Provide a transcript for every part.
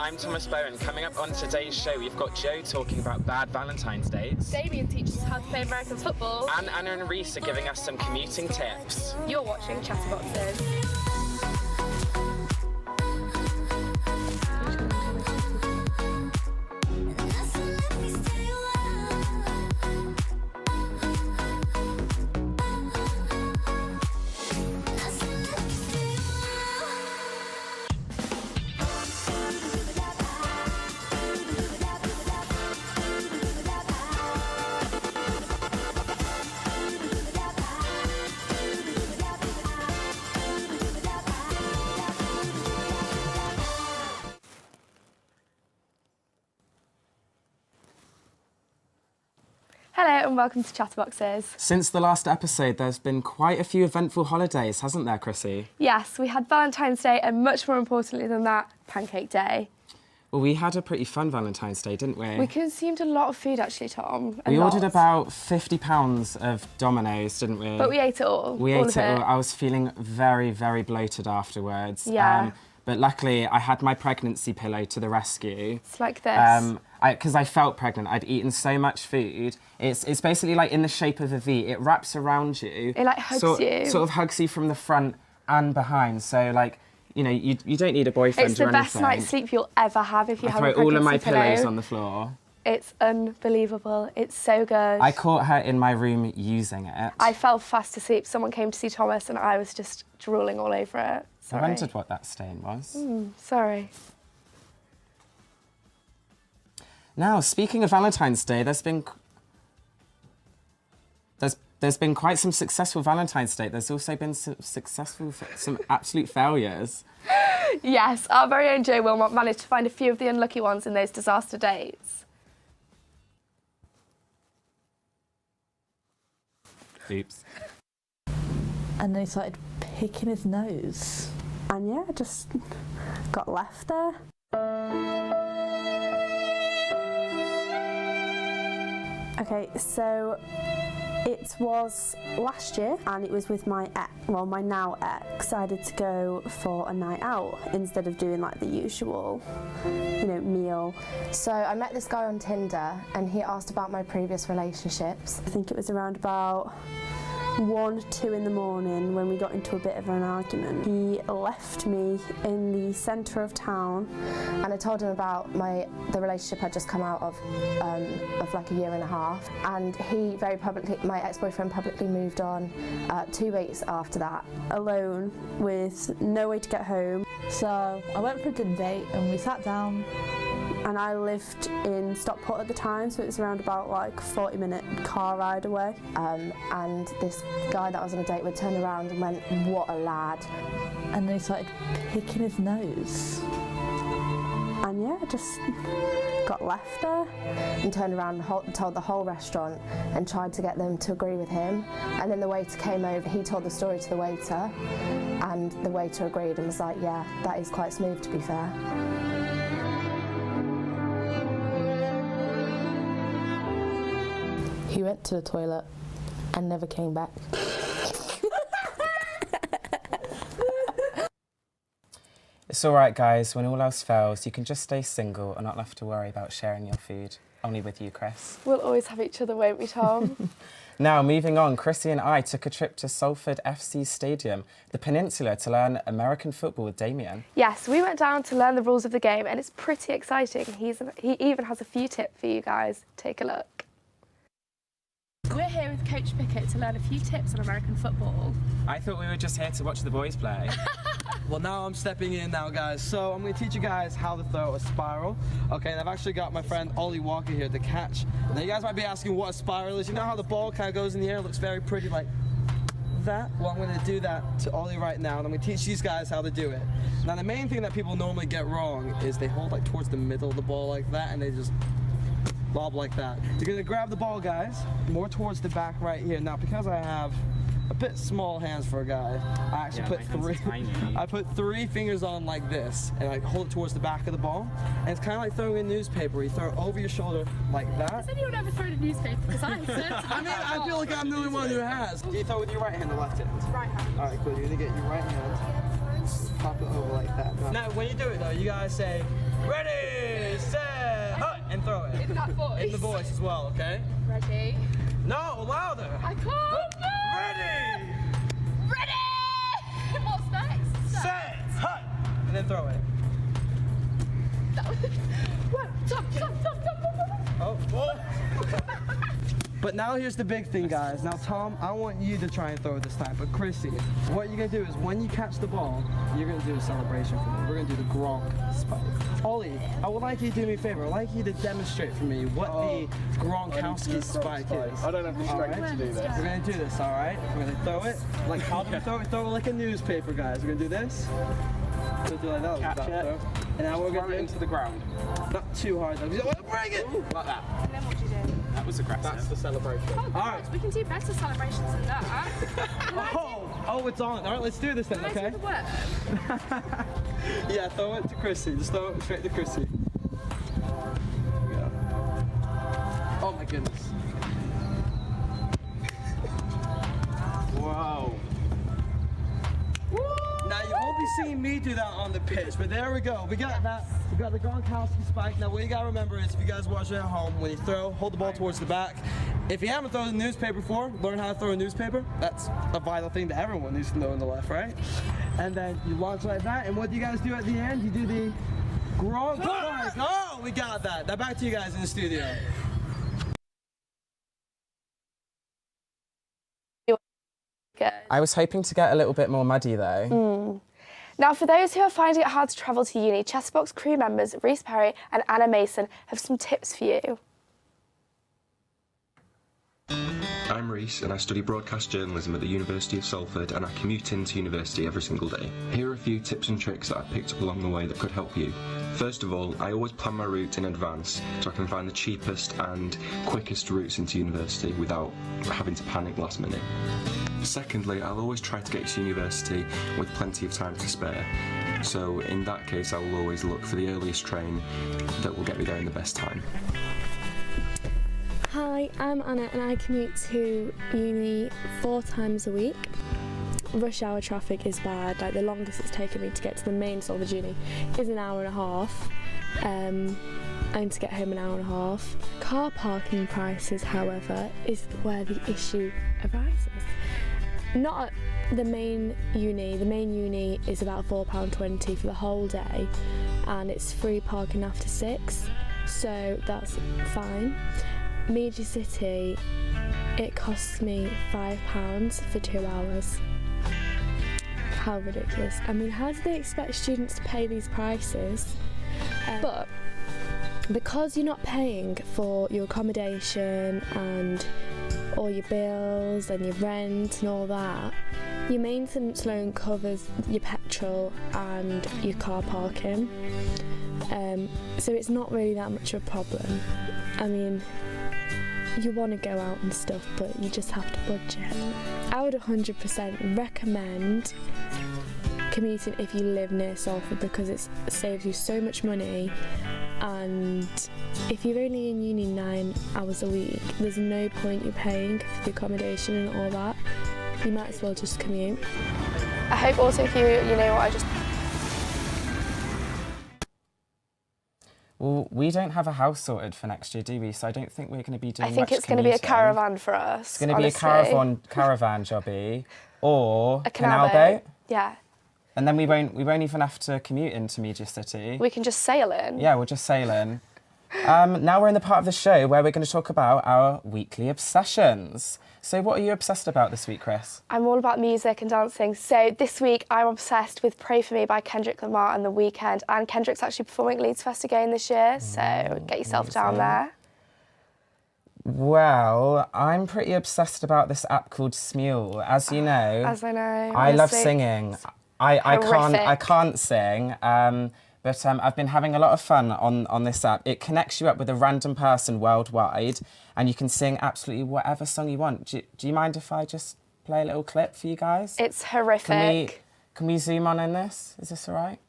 I'm Thomas Bowen. Coming up on today's show, we've got Joe talking about bad Valentine's dates. Damien teaches us how to play American football. And Anna and Reese are giving us some commuting tips. You're watching Chatterboxes. Hello and welcome to Chatterboxes. Since the last episode, there's been quite a few eventful holidays, hasn't there, Chrissy? Yes, we had Valentine's Day and much more importantly than that, Pancake Day. Well, we had a pretty fun Valentine's Day, didn't we? We consumed a lot of food actually, Tom. We ordered about 50 pounds of Domino's, didn't we? But we ate it all. We ate it all. I was feeling very, very bloated afterwards. Yeah. But luckily, I had my pregnancy pillow to the rescue. It's like this. Because I felt pregnant. I'd eaten so much food. It's basically like in the shape of a V. It wraps around you. It like hugs you. Sort of hugs you from the front and behind. So like, you know, you don't need a boyfriend or anything. It's the best night's sleep you'll ever have if you have a pregnancy pillow. I throw all of my pillows on the floor. It's unbelievable. It's so good. I caught her in my room using it. I fell fast asleep. Someone came to see Thomas and I was just drooling all over it. Sorry. I wondered what that stain was. Sorry. Now, speaking of Valentine's Day, there's been quite some successful Valentine's Day. There's also been some absolute failures. Yes, our very own Joe Wilmot managed to find a few of the unlucky ones in those disaster dates. Oops. And then he started picking his nose. And yeah, just got left there. Okay, so it was last year and it was with my ex, well, my now ex. I decided to go for a night out instead of doing like the usual, you know, meal. So I met this guy on Tinder and he asked about my previous relationships. I think it was around about 1, 2 in the morning when we got into a bit of an argument. He left me in the centre of town. And I told him about the relationship I'd just come out of like a year and a half. And he very publicly, my ex-boyfriend publicly moved on 2 weeks after that. Alone with no way to get home. So I went for a dinner date and we sat down. And I lived in Stockport at the time, so it was around about like 40-minute car ride away. And this guy that I was on a date with turned around and went, "What a lad." And then he started picking his nose. And yeah, just got left there. And turned around and told the whole restaurant and tried to get them to agree with him. And then the waiter came over, he told the story to the waiter, and the waiter agreed and was like, "Yeah, that is quite smooth, to be fair." He went to the toilet and never came back. It's all right, guys. When all else fails, you can just stay single and not have to worry about sharing your food. Only with you, Chris. We'll always have each other, won't we, Tom? Now, moving on, Chrissy and I took a trip to Salford FC Stadium, the Peninsula, to learn American football with Damien. Yes, we went down to learn the rules of the game and it's pretty exciting. He even has a few tips for you guys. Take a look. We're here with Coach Pickett to learn a few tips on American football. I thought we were just here to watch the boys play. Well, now I'm stepping in now, guys. So I'm going to teach you guys how to throw a spiral. Okay, and I've actually got my friend Ollie Walker here to catch. Now you guys might be asking what a spiral is. You know how the ball kind of goes in the air, looks very pretty like that? Well, I'm going to do that to Ollie right now, and I'm going to teach these guys how to do it. Now the main thing that people normally get wrong is they hold like towards the middle of the ball like that, and they just lob like that. You're going to grab the ball, guys, more towards the back right here. Now, because I have a bit small hands for a guy, I actually put three fingers on like this, and I hold it towards the back of the ball. And it's kind of like throwing a newspaper. You throw it over your shoulder like that. Has anyone ever thrown a newspaper? Because I I mean, I feel like I'm the only one who has. Do you throw with your right hand or left hand? Right hand. All right, cool. You're going to get your right hand, pop it over like that. Now, when you do it, though, you got to say, Ready, set, hut, and throw it. In that voice. In the voice as well, okay? Ready? No, louder. I can't. Ready, Ready! What's next? set, hut, and then throw it. Top. Oh. But now here's the big thing, guys. Now, Tom, I want you to try and throw it this time. But Chrissy, what you're gonna do is when you catch the ball, you're gonna do a celebration for me. We're gonna do the Gronk spike. Ollie, I would like you to do me a favor. I'd like you to demonstrate for me what the Gronkowski spike is. I don't have the strength to do this. We're gonna do this, all right? We're gonna throw it. Like, how do we throw it? Throw it like a newspaper, guys. We're gonna do this. So do like that. Catch that it. throw. And now we're Throw gonna it into the ground. not too hard though. Bring it! Like that. And then what do you do? That was aggressive. That's the celebration. Oh, God, Alright. we can do better celebrations than that. Oh, it's on. All right, let's do this then, Can I okay? do the worm? Yeah, throw it to Chrissy. Just throw it straight to Chrissy. Yeah. Oh my goodness. Wow. Now you won't be seeing me do that on the pitch, but there we go. We got that. We got the Gronkowski spike. Now what you gotta remember is, if you guys watch it at home, when you throw, hold the ball towards the back. If you haven't thrown a newspaper before, learn how to throw a newspaper. That's a vital thing that everyone needs to know in the left, right? And then you launch like that. And what do you guys do at the end? You do the Gronk spike. Oh, we got that. Now back to you guys in the studio. Good. I was hoping to get a little bit more muddy though. Now, for those who are finding it hard to travel to uni, Chatterbox crew members Reese Perry and Anna Mason have some tips for you. I'm Reese and I study broadcast journalism at the University of Salford, and I commute into university every single day. Here are a few tips and tricks that I picked up along the way that could help you. First of all, I always plan my route in advance so I can find the cheapest and quickest routes into university without having to panic last minute. Secondly, I'll always try to get to university with plenty of time to spare. So in that case, I will always look for the earliest train that will get me there in the best time. Hi, I'm Anna and I commute to uni 4 times a week. Rush hour traffic is bad, like the longest it's taken me to get to the main Salford uni is an hour and a half, and to get home an hour and a half. Car parking prices, however, is where the issue arises. Not at the main uni is about £4.20 for the whole day, and it's free parking after 6, so that's fine. Media City, it costs me £5 for 2 hours. How ridiculous. I mean, how do they expect students to pay these prices? But because you're not paying for your accommodation and all your bills and your rent and all that, your maintenance loan covers your petrol and your car parking. So it's not really that much of a problem. I mean, you want to go out and stuff, but you just have to budget. I would 100% recommend commuting if you live near Salford, because it saves you so much money, and if you're only in uni 9 hours a week, there's no point you paying for the accommodation and all that. You might as well just commute. I hope also if you know what I just... Well, we don't have a house sorted for next year, do we? So I don't think we're going to be doing I think much it's going to be a commuting. caravan for us. It's going to be a caravan jobby, or A canal boat. Yeah. And then we won't even have to commute into Media City. We can just sail in. Yeah, we'll just sail in. Now we're in the part of the show where we're going to talk about our weekly obsessions. So what are you obsessed about this week, Chris? I'm all about music and dancing. So this week I'm obsessed with Pray For Me by Kendrick Lamar and The Weeknd. And Kendrick's actually performing at Leeds Fest again this year, so get yourself down there. Well, I'm pretty obsessed about this app called Smule. As you know, I love singing. I can't sing, but I've been having a lot of fun on this app. It connects you up with a random person worldwide, and you can sing absolutely whatever song you want. Do you mind if I just play a little clip for you guys? It's horrific. Can we zoom on in this? Is this all right?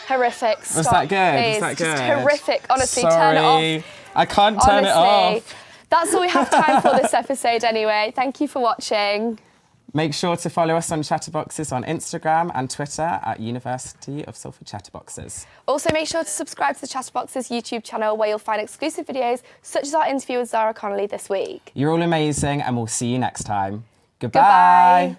Horrific. Stop, Was that good? please. Was that good? Just horrific. Honestly, Sorry, turn it off. I can't turn it off. That's all we have time for this episode anyway. Thank you for watching. Make sure to follow us on Chatterboxes on Instagram and Twitter at University of Salford Chatterboxes. Also, make sure to subscribe to the Chatterboxes YouTube channel where you'll find exclusive videos such as our interview with Zara Connolly this week. You're all amazing and we'll see you next time. Goodbye.